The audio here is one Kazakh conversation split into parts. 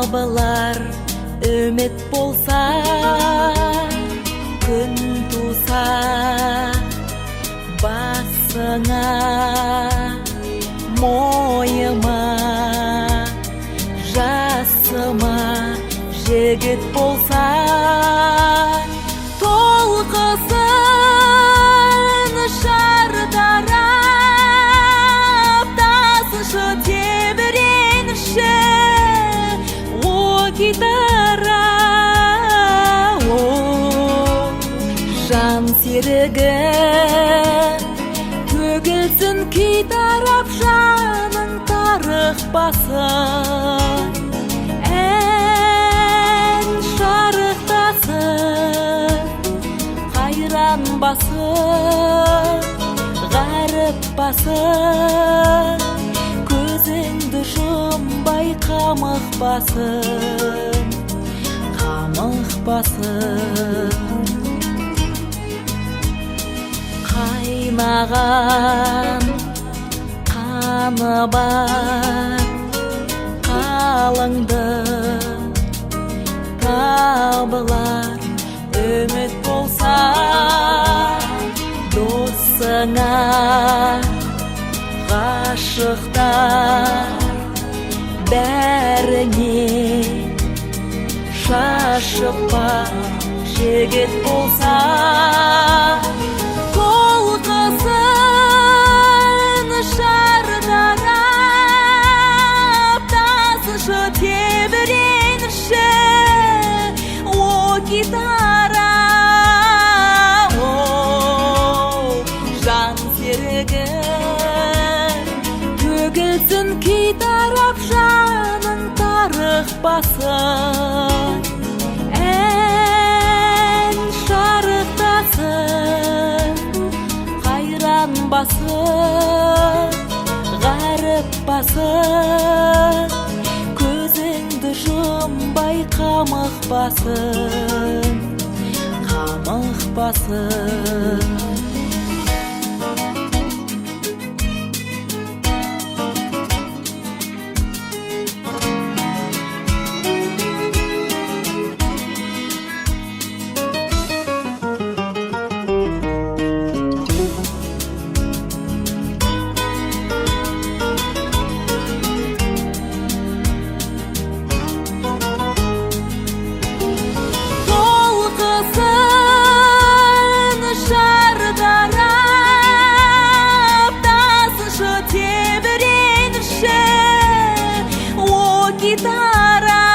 табылар үміт болса, күн туса басыңа, мойыма, жасыма жігіт болса, толқысын шартарап, тасыншы тебіренші о гитара, о жан серігім, төгілсін күй тарап жаның тарықпасын, ән шарықтасын, қайран басын, ғаріп басын, көзіңді жұмбай қамықпасын, қамықпасын. Қайнаған қаны бар қалыңды, табылар үміт болса, досыңа ғашықтар бәріне шашып бар жігіт болса, толқысын шартарап, тасыншы тебіренші о гитара, о жан серігім, төгілсін күй тарап жаның тарықпасын, ән шарықтасын, қайран басын, ғаріп басын, көзіңді жұмбай қамықпасын, қамықпасын. Гитара,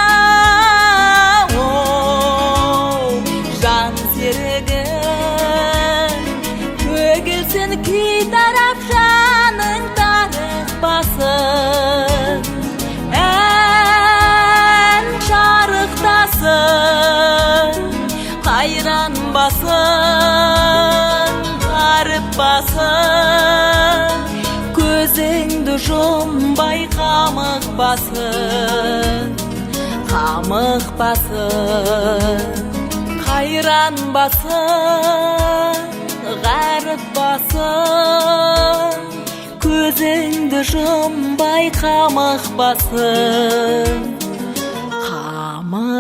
о жан серігім, төгілсін күй тарап жаның тарықпасын, ән шарықтасын, қайран басын, ғаріп басын, көзіңді жұмбай қамықпасын, қамықпасын, қайран басын, ғаріп басын, көзіңді жұмбай қамықпасын, қамықпасын.